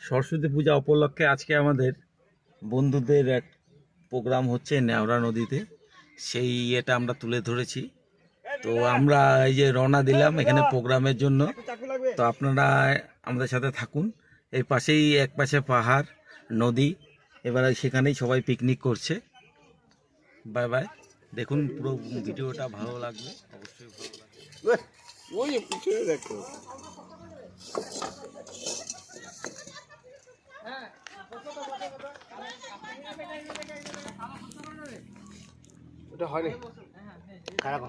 সরস্বতী পূজা উপলক্ষে আজকে আমাদের বন্ধুদের এক প্রোগ্রাম হচ্ছে নেওড়া নদীতে, সেই এটা আমরা তুলে ধরেছি। তো আমরা এই যে রওনা দিলাম এখানে প্রোগ্রামের জন্য। তো আপনারা আমাদের সাথে থাকুন। এই পাশেই এক পাশে পাহাড়, নদী, এবারে সেখানেই সবাই পিকনিক করছে। বাই বাই, দেখুন পুরো ভিডিওটা, ভালো লাগবে, অবশ্যই ভালো লাগবে। ওই পিছনে দেখো, ওটা হয়নি খারাপ।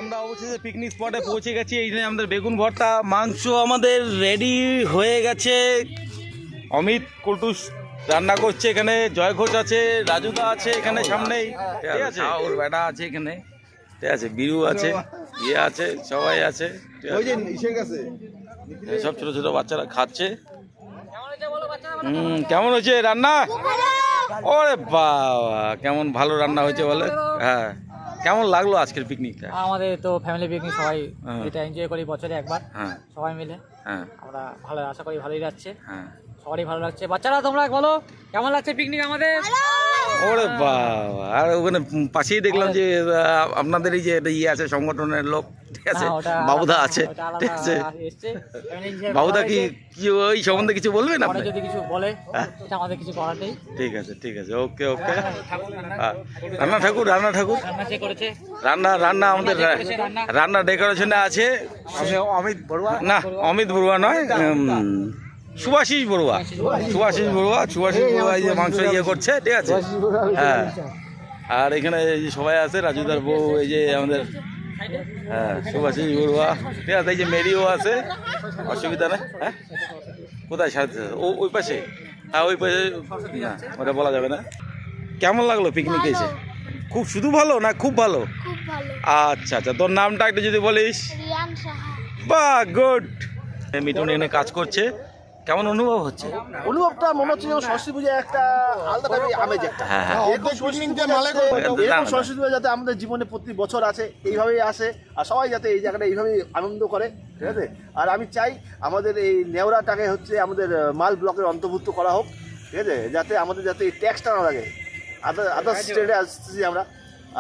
আমরা অবশেষে পিকনিক স্পটে পৌঁছে গেছি। এইখানে আমাদের বেগুন ভর্তা, মাংস আমাদের রেডি হয়ে গেছে। অমিত কুলটুস রান্না করছে, এখানে জয় ঘোষ আছে, রাজুদা আছে এখানে সামনেই, ঠিক আছে, ওর বেটা আছে এখানে, ঠিক আছে, বিরু আছে, ইয়ে আছে, সবাই আছে, সব ছোট ছোট বাচ্চারা খাচ্ছে। কেমন হয়েছে রান্না? ওরে বাবা, কেমন ভালো রান্না হয়েছে বলে। হ্যাঁ, কেমন লাগলো আজকের পিকনিকটা? আমাদের তো ফ্যামিলি পিকনিক, সবাই এটা এনজয় করি বছরে একবার। হ্যাঁ, সবাই মিলে। হ্যাঁ, আমরা ভালো, আশা করি ভালোই যাচ্ছে। হ্যাঁ, সবারই ভালো লাগছে। বাচ্চারা তোমরা বলো কেমন লাগছে পিকনিক আমাদের? ওরে বাবা, আর ওখানে পাশেই দেখলাম যে আপনাদের এই যে ইয়ে আছে সংগঠনের লোক, ঠিক আছে, বাবুদা আছে, ঠিক আছে। বাবুদা কি কি ওই সম্বন্ধে কিছু বলবেন আপনি? যদি কিছু বলে এটা আমাদের কিছু করার নেই। ঠিক আছে, ঠিক আছে, ওকে ওকে। রান্না ঠাকুর, রান্না ঠাকুর, রান্না আমাদের রান্না ডেকোরেশনে আছে অমিত বড়ুয়া, না অমিত বড়ুয়া নয়, সুভাষিস বড়ুয়া, সুভাষিস বড়ুয়া এই যে মাংস ইয়ে করছে, ঠিক আছে। হ্যাঁ, আর এখানে এই যে সবাই আছে, রাজুদার বউ, এই যে আমাদের, হ্যাঁ, সুভাষিস বড়ুয়া, ঠিক আছে, এই যে মেরিও আছে, অসুবিধা নেই। হ্যাঁ, কোথায় সাথে? ওই পাশে, হ্যাঁ ওই পাশে, না ওটা বলা যাবে না। কেমন লাগলো পিকনিকে এসে? খুব শুধু ভালো না খুব ভালো? আচ্ছা আচ্ছা, তোর নামটা একটু যদি বলিস। বাহ, গুড। মিঠুন এনে কাজ করছে, কেমন অনুভব হচ্ছে? অনুভবটা মনে হচ্ছে যেন সরস্বতী পূজা একটা আলাদা টাইপের আমেজ একটা। হ্যাঁ, হ্যাঁ। এরকম সরস্বতী পূজা যাতে আমাদের জীবনে প্রতি বছর আছে, এইভাবেই আসে, আর সবাই যাতে এই জায়গাটা এইভাবেই আনন্দ করে, ঠিক আছে। আর আমি চাই আমাদের এই নেওড়াটাকে হচ্ছে আমাদের মাল ব্লকের অন্তর্ভুক্ত করা হোক, ঠিক আছে, যাতে আমাদের যাতে এই ট্যাক্সটা না লাগে। আদার্স স্টেটে আসছি আমরা,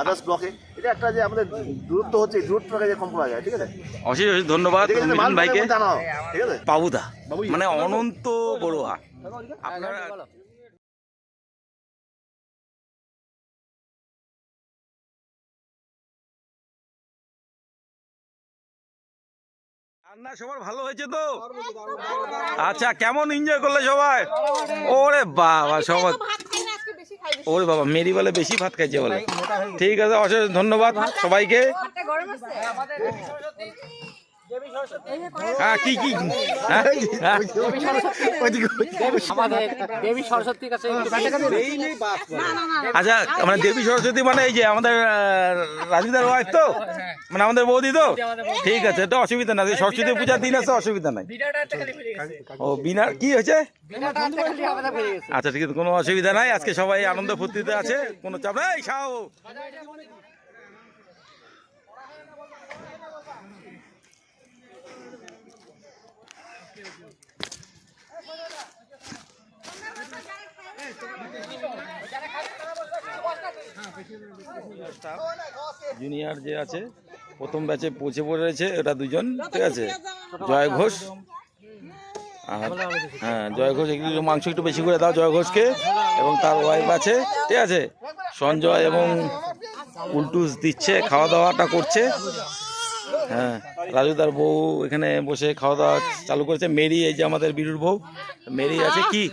আদার্স ব্লকে, এটা একটা যে আমাদের দূরত্ব হচ্ছে, এই দূরত্বটাকে যে কম করা যায়, ঠিক আছে। অশেষ অশেষ ধন্যবাদ মিঠুন ভাইকে। জানাও, ঠিক আছে। বাবুদা মানে অনন্ত বড়ুয়া, আপনারা রান্না সবার ভালো হয়েছে তো? আচ্ছা, কেমন এনজয় করলে সবাই? ওরে বাবা, সবাই, ওরে বাবা, মেরি বলে বেশি ভাত খাইছে বলে। ঠিক আছে, অশেষ ধন্যবাদ সবাইকে। হ্যাঁ, কি কি দেবী সরস্বতীর কাছে। আচ্ছা, মানে দেবী সরস্বতী মানে এই যে আমাদের রাজুদার ওয়াইফ তো, মানে আমাদের বৌদি তো? ঠিক আছে, এটা অসুবিধা নাই, সরস্বতী পূজার দিন আছে, অসুবিধা নাই। ও বিনা কি হয়েছে? আচ্ছা, ঠিক আছে, কোনো অসুবিধা নাই। আজকে সবাই আনন্দ ফুর্তিতে আছে, কোনো চাপ নাই। খাও। জুনিয়র যে আছে প্রথম ব্যাচে পৌঁছে পড়েছে, এটা দুজন, ঠিক আছে, জয় ঘোষ আর, হ্যাঁ, জয় ঘোষ একটু মাংস একটু বেশি করে দাও জয় ঘোষকে, এবং তার ওয়াইফ আছে, ঠিক আছে, সঞ্জয় এবং উল্টুস দিচ্ছে, খাওয়া দাওয়াটা করছে। হ্যাঁ, রাজুদার বউ এখানে বসে খাওয়া দাওয়া চালু করেছে। মেরি, এই যে আমাদের বিরুর বউ মেরি আছে। কি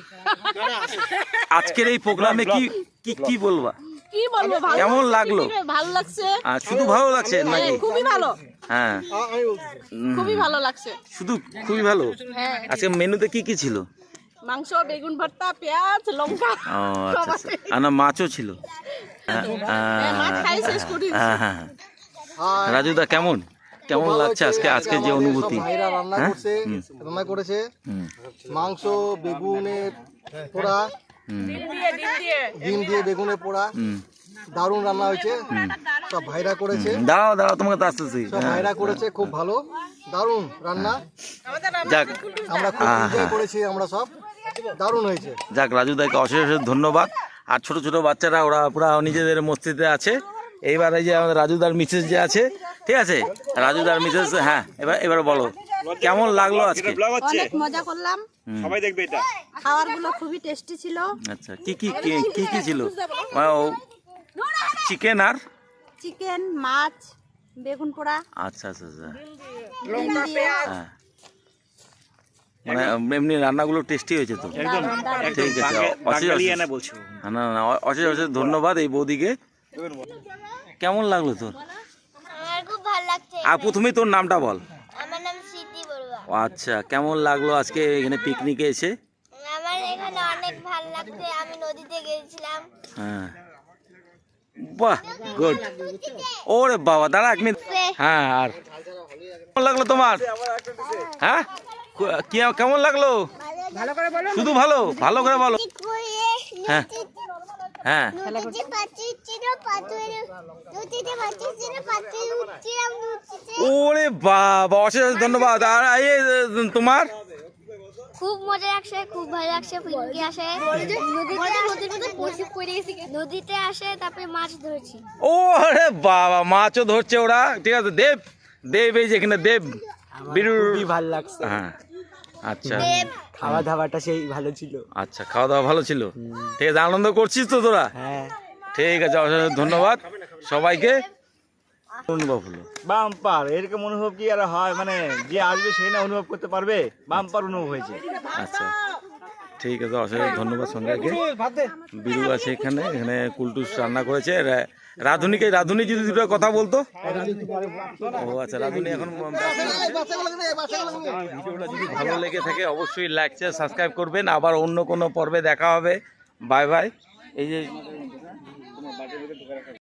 আজকের এই প্রোগ্রামে কি কি কি বলবা? কি বলবো, কেমন লাগলো? ভালো লাগছে। শুধু ভালো লাগছে নাকি? খুবই ভালো। হ্যাঁ, খুবই ভালো লাগছে। শুধু খুবই ভালো। আজকে মেনুতে কি কি ছিল? মাংস, বেগুন ভর্তা, পেঁয়াজ, লঙ্কা। ও আচ্ছা আচ্ছা। আর না মাছও ছিল। মাছ খাই শেষ করি। হ্যাঁ হ্যাঁ হ্যাঁ। রাজুদা কেমন কেমন লাগছে আজকে যে অনুভূতি? ভাইরা রান্না হ্যাঁ? করছে, রান্না করেছে হুম, মাংস, বেগুনের পোড়া, হুম, ডিম দিয়ে বেগুনের পোড়া, হুম, দারুণ রান্না হয়েছে। সব ভাইরা করেছে, দাঁড়াও দাঁড়াও তোমাকে তো আসতেছি। সব ভাইরা করেছে, খুব ভালো, দারুণ রান্না। যাক আমরা খুব এনজয় করেছি, আমরা সব দারুণ হয়েছে। যাক রাজুদাকে অশেষ অশেষ ধন্যবাদ। আর ছোট ছোট বাচ্চারা ওরা পুরা নিজেদের মস্তিতে আছে। এইবার এই যে আমাদের রাজুদার মিসেস যে আছে, ঠিক আছে, রাজুদার মিসেস, হ্যাঁ এবার বলো কেমন লাগলো আজকে? অনেক মজা করলাম, সবাই দেখবে এটা। খাবারগুলো খুবই টেস্টি ছিল। আচ্ছা কি কি কি কি কি ছিল? চিকেন আর চিকেন, মাছ, বেগুন পোড়া, আচ্ছা আচ্ছা আচ্ছা, ডিম দিয়ে। হ্যাঁ মানে এমনি রান্নাগুলো টেস্টি হয়েছে তো? একদম ঠিক আছে, অশেষ বাঙালিয়ানা অশেষ- বলছো। না না অশেষ অশেষ ধন্যবাদ এই বৌদিকে। কেমন লাগলো তোর? আমার খুব ভালো লাগছে। আর প্রথমেই তোর নামটা বল। আমার নাম স্মৃতি বড়ুয়া। ও আচ্ছা, কেমন লাগলো আজকে এখানে পিকনিকে এসে? আমার এখানে অনেক ভালো লাগছে। আমি নদীতে গেছিলাম। হ্যাঁ বাহ গুড। ওরে বাবা দাঁড়া এক মিনিট। হ্যাঁ আর কেমন লাগলো তোমার? হ্যাঁ কেমন লাগলো? শুধু ভালো ভালো করে বলো। হ্যাঁ হ্যাঁ ওরে বাবা অশেষ অশেষ ধন্যবাদ। আর এই তোমার? খুব মজা লাগছে, খুব ভালো লাগছে। পিকনিকে আসে, নদীতে আসে, তারপরে মাছ ধরছি। ওরে বাবা মাছও ধরছে ওরা, ঠিক আছে। দেব দেব এই যে এখানে দেব বিরুর ভালো লাগছে, হ্যাঁ আচ্ছা খাওয়া দাওয়াটা সেই ভালো ছিল। আচ্ছা খাওয়া দাওয়া ভালো ছিল, ঠিক আছে। আনন্দ করছিস তো তোরা? হ্যাঁ ঠিক আছে, অশেষ ধন্যবাদ সবাইকে। অনুভব হলো বাম্পার এরকম অনুভব কি আর হয়? মানে যে আসবে সেই না অনুভব করতে পারবে। বাম্পার অনুভব হয়েছে। আচ্ছা ঠিক আছে, অশেষ ধন্যবাদ সন্ধ্যাকে। বিরু আছে এখানে, এখানে কুলটুস রান্না করেছে। রাধুনি যদি দুটো কথা বলতো। ও আচ্ছা রাধুনি এখন ভিডিওটা যদি ভালো লেগে থাকে অবশ্যই লাইক শেয়ার সাবস্ক্রাইব করবেন। আবার অন্য কোনো পর্বে দেখা হবে। Bye bye. এই যে